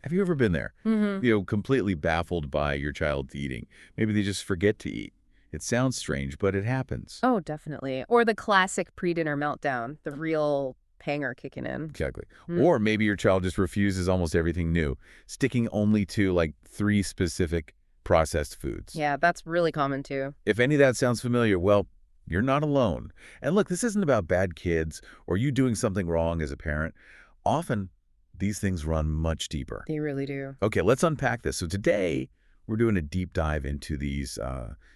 Have you ever been there? Mm-hmm. Completely baffled by your child's eating. Maybe they just forget to eat. It sounds strange, but it happens. Oh, definitely. Or the classic pre-dinner meltdown, the real panger kicking in. Exactly. Mm. Or maybe your child just refuses almost everything new, sticking only to like 3 specific processed foods. Yeah, that's really common too. If any of that sounds familiar, well, you're not alone. And look, this isn't about bad kids or you doing something wrong as a parent. Often, these things run much deeper. They really do. Okay, let's unpack this. So today, we're doing a deep dive into these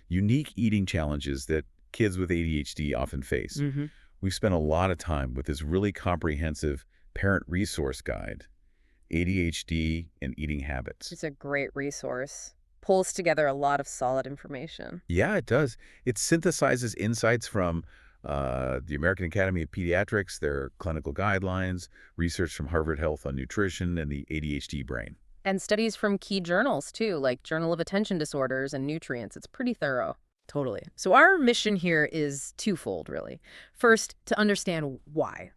unique eating challenges that kids with ADHD often face. Mm-hmm. We've spent a lot of time with this really comprehensive parent resource guide, ADHD and Eating Habits. It's a great resource. Pulls together a lot of solid information. Yeah, it does. It synthesizes insights from the American Academy of Pediatrics, their clinical guidelines, research from Harvard Health on nutrition, and the ADHD brain. And studies from key journals, too, like Journal of Attention Disorders and Nutrients. It's pretty thorough. Totally. So our mission here is twofold, really. First, to understand why.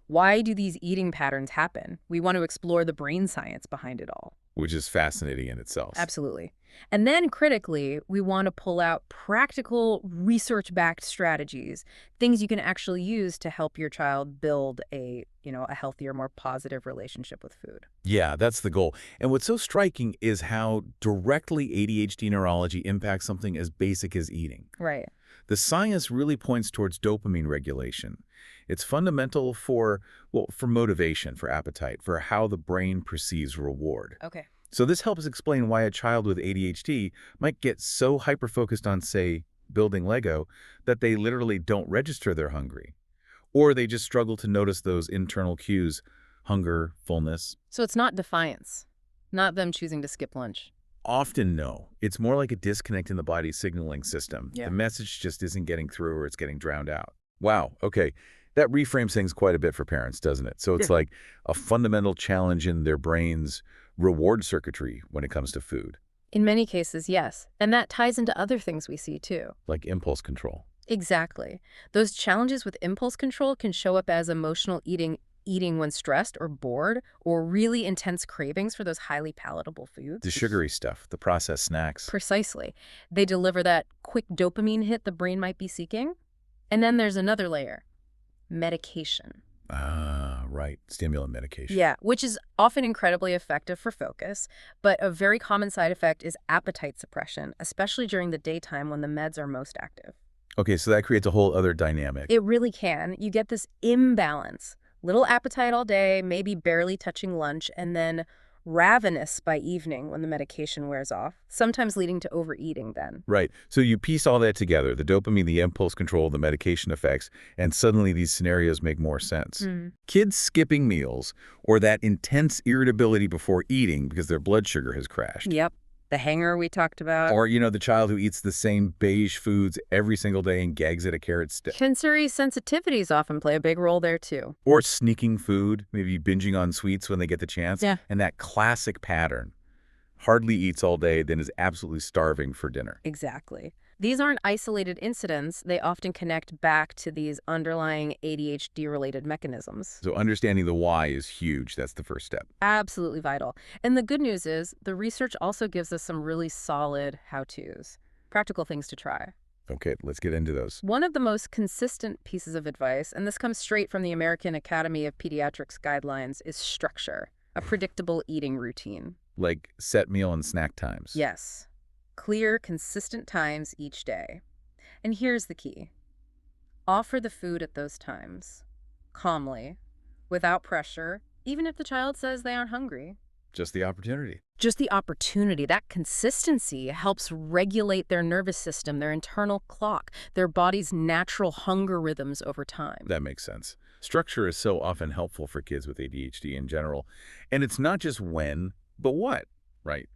Why do these eating patterns happen? We want to explore the brain science behind it all. Which is fascinating in itself. Absolutely. And then critically, we want to pull out practical research-backed strategies, things you can actually use to help your child build a healthier, more positive relationship with food. Yeah, that's the goal. And what's so striking is how directly ADHD neurology impacts something as basic as eating. Right. The science really points towards dopamine regulation. It's fundamental for motivation, for appetite, for how the brain perceives reward. Okay. So this helps explain why a child with ADHD might get so hyper-focused on, say, building Lego, that they literally don't register they're hungry. Or they just struggle to notice those internal cues, hunger, fullness. So it's not defiance, not them choosing to skip lunch. Often no. It's more like a disconnect in the body's signaling system. Yeah. The message just isn't getting through or it's getting drowned out. Wow, okay. That reframes things quite a bit for parents, doesn't it? So it's like a fundamental challenge in their brain's reward circuitry when it comes to food. In many cases, yes. And that ties into other things we see, too. Like impulse control. Exactly. Those challenges with impulse control can show up as emotional eating when stressed or bored, or really intense cravings for those highly palatable foods. The sugary stuff, the processed snacks. Precisely. They deliver that quick dopamine hit the brain might be seeking. And then there's another layer. Medication. Ah, right. Stimulant medication. Yeah, which is often incredibly effective for focus, but a very common side effect is appetite suppression, especially during the daytime when the meds are most active. Okay, so that creates a whole other dynamic. It really can. You get this imbalance. Little appetite all day, maybe barely touching lunch, and then ravenous by evening when the medication wears off, sometimes leading to overeating then. Right. So you piece all that together, the dopamine, the impulse control, the medication effects, and suddenly these scenarios make more sense. Kids skipping meals or that intense irritability before eating because their blood sugar has crashed. Yep. The hanger we talked about. Or, the child who eats the same beige foods every single day and gags at a carrot stick. Sensory sensitivities often play a big role there, too. Or sneaking food, maybe binging on sweets when they get the chance. Yeah. And that classic pattern. Hardly eats all day, then is absolutely starving for dinner. Exactly. These aren't isolated incidents. They often connect back to these underlying ADHD-related mechanisms. So understanding the why is huge. That's the first step. Absolutely vital. And the good news is the research also gives us some really solid how-tos, practical things to try. Okay, let's get into those. One of the most consistent pieces of advice, and this comes straight from the American Academy of Pediatrics guidelines, is structure, a predictable eating routine. Like set meal and snack times. Yes. Clear, consistent times each day. And here's the key. Offer the food at those times, calmly, without pressure, even if the child says they aren't hungry. Just the opportunity. Just the opportunity, that consistency helps regulate their nervous system, their internal clock, their body's natural hunger rhythms over time. That makes sense. Structure is so often helpful for kids with ADHD in general. And it's not just when, but what, right?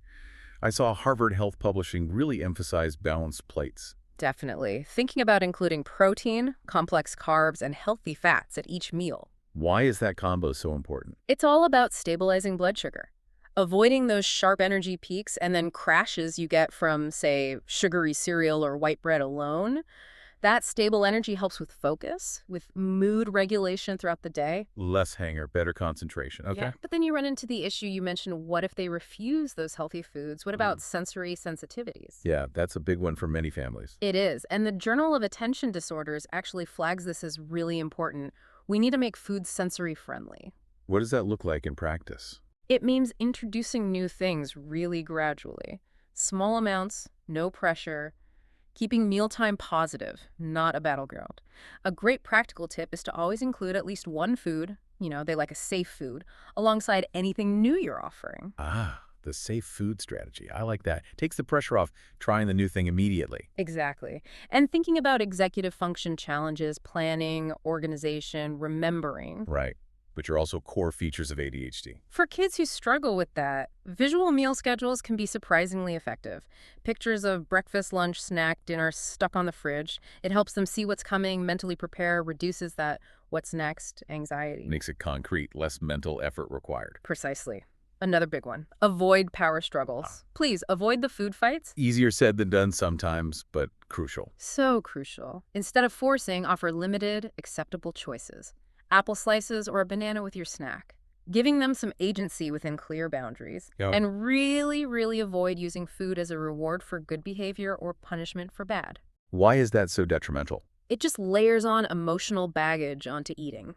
I saw Harvard Health Publishing really emphasize balanced plates. Definitely. Thinking about including protein, complex carbs, and healthy fats at each meal. Why is that combo so important? It's all about stabilizing blood sugar. Avoiding those sharp energy peaks and then crashes you get from, say, sugary cereal or white bread alone. That stable energy helps with focus, with mood regulation throughout the day. Less hanger, better concentration. Yeah, Okay. but then you run into the issue you mentioned, what if they refuse those healthy foods? What about sensory sensitivities? Yeah, that's a big one for many families. It is, and the Journal of Attention Disorders actually flags this as really important. We need to make food sensory friendly. What does that look like in practice? It means introducing new things really gradually. Small amounts, no pressure, keeping mealtime positive, not a battleground. A great practical tip is to always include at least one food, they like a safe food, alongside anything new you're offering. Ah, the safe food strategy. I like that. Takes the pressure off trying the new thing immediately. Exactly. And thinking about executive function challenges, planning, organization, remembering. Right. Which are also core features of ADHD. For kids who struggle with that, visual meal schedules can be surprisingly effective. Pictures of breakfast, lunch, snack, dinner stuck on the fridge. It helps them see what's coming, mentally prepare, reduces that what's next anxiety. Makes it concrete, less mental effort required. Precisely. Another big one. Avoid power struggles. Please avoid the food fights. Easier said than done sometimes, but crucial. So crucial. Instead of forcing, offer limited, acceptable choices. Apple slices or a banana with your snack. Giving them some agency within clear boundaries. Yeah. And really, really avoid using food as a reward for good behavior or punishment for bad. Why is that so detrimental? It just layers on emotional baggage onto eating.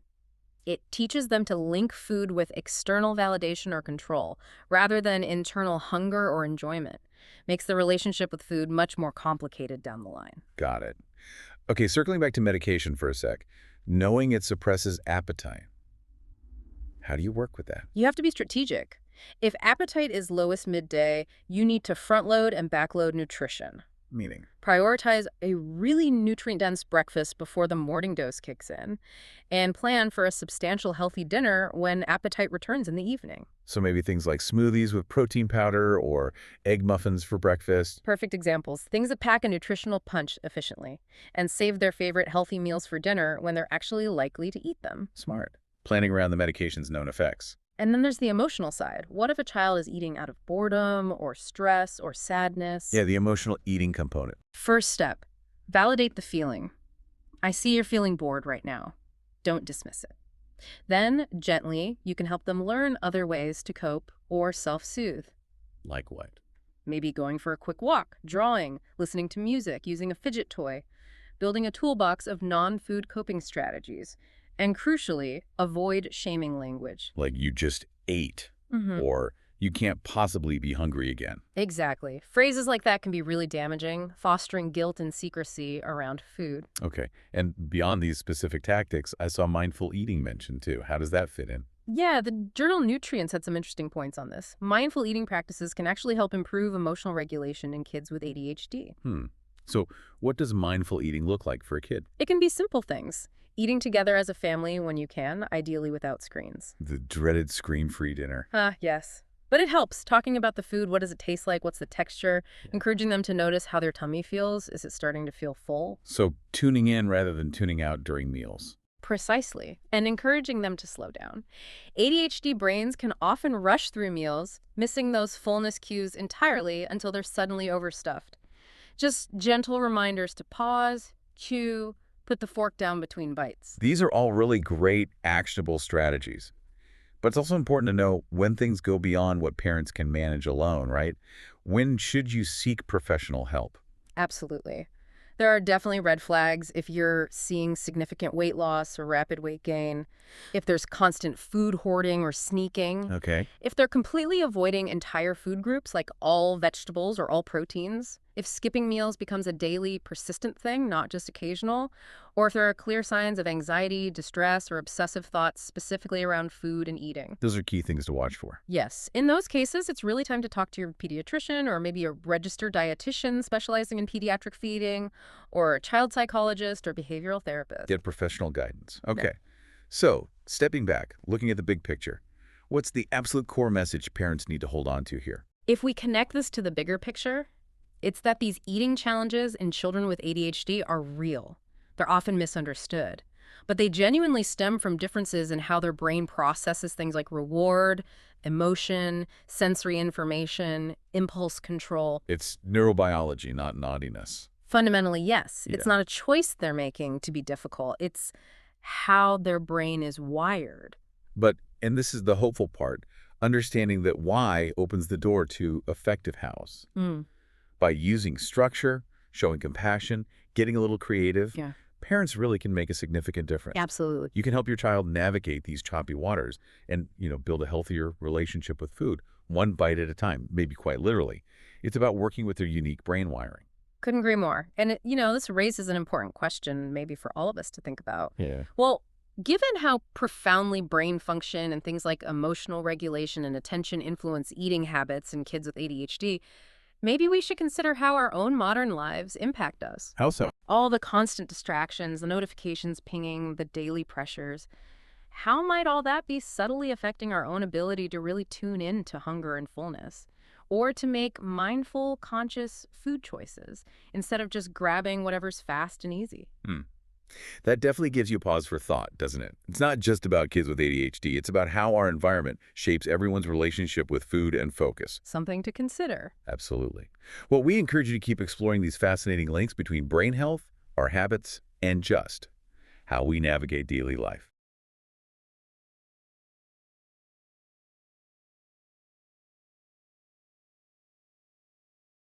It teaches them to link food with external validation or control, rather than internal hunger or enjoyment. Makes the relationship with food much more complicated down the line. Got it. Okay, circling back to medication for a sec. Knowing it suppresses appetite. How do you work with that? You have to be strategic. If appetite is lowest midday, you need to front load and backload nutrition. Meaning? Prioritize a really nutrient-dense breakfast before the morning dose kicks in, and plan for a substantial healthy dinner when appetite returns in the evening. So maybe things like smoothies with protein powder or egg muffins for breakfast. Perfect examples. Things that pack a nutritional punch efficiently and save their favorite healthy meals for dinner when they're actually likely to eat them. Smart. Planning around the medication's known effects. And then there's the emotional side. What if a child is eating out of boredom or stress or sadness? Yeah, the emotional eating component. First step, validate the feeling. I see you're feeling bored right now. Don't dismiss it. Then, gently, you can help them learn other ways to cope or self-soothe. Like what? Maybe going for a quick walk, drawing, listening to music, using a fidget toy, building a toolbox of non-food coping strategies. And crucially, avoid shaming language. Like you just ate, or you can't possibly be hungry again. Exactly. Phrases like that can be really damaging, fostering guilt and secrecy around food. Okay. And beyond these specific tactics, I saw mindful eating mentioned too. How does that fit in? Yeah, the journal Nutrients had some interesting points on this. Mindful eating practices can actually help improve emotional regulation in kids with ADHD. So what does mindful eating look like for a kid? It can be simple things. Eating together as a family when you can, ideally without screens. The dreaded screen-free dinner. Yes. But it helps. Talking about the food, what does it taste like, what's the texture, encouraging them to notice how their tummy feels. Is it starting to feel full? So tuning in rather than tuning out during meals. Precisely. And encouraging them to slow down. ADHD brains can often rush through meals, missing those fullness cues entirely until they're suddenly overstuffed. Just gentle reminders to pause, chew, put the fork down between bites. These are all really great, actionable strategies. But it's also important to know when things go beyond what parents can manage alone, right? When should you seek professional help? Absolutely. There are definitely red flags if you're seeing significant weight loss or rapid weight gain, if there's constant food hoarding or sneaking, Okay. if they're completely avoiding entire food groups like all vegetables or all proteins, if skipping meals becomes a daily, persistent thing, not just occasional, or if there are clear signs of anxiety, distress, or obsessive thoughts specifically around food and eating. Those are key things to watch for. Yes, in those cases, it's really time to talk to your pediatrician or maybe a registered dietitian specializing in pediatric feeding, or a child psychologist or behavioral therapist. Get professional guidance. Okay. So, stepping back, looking at the big picture, what's the absolute core message parents need to hold on to here? If we connect this to the bigger picture, it's that these eating challenges in children with ADHD are real. They're often misunderstood, but they genuinely stem from differences in how their brain processes things like reward, emotion, sensory information, impulse control. It's neurobiology, not naughtiness. Fundamentally, yes. It's Yeah. not a choice they're making to be difficult. It's how their brain is wired. But, and this is the hopeful part, understanding that why opens the door to effective hows. Mm, By using structure, showing compassion, getting a little creative, yeah, parents really can make a significant difference. absolutely. You can help your child navigate these choppy waters and, build a healthier relationship with food, one bite at a time, maybe quite literally. It's about working with their unique brain wiring. Couldn't agree more. And, this raises an important question maybe for all of us to think about. Yeah. Well, given how profoundly brain function and things like emotional regulation and attention influence eating habits in kids with ADHD, maybe we should consider how our own modern lives impact us. How so? All the constant distractions, the notifications pinging, the daily pressures. How might all that be subtly affecting our own ability to really tune in to hunger and fullness? Or to make mindful, conscious food choices instead of just grabbing whatever's fast and easy? Hmm. That definitely gives you pause for thought, doesn't it? It's not just about kids with ADHD. It's about how our environment shapes everyone's relationship with food and focus. Something to consider. Absolutely. Well, we encourage you to keep exploring these fascinating links between brain health, our habits, and just how we navigate daily life.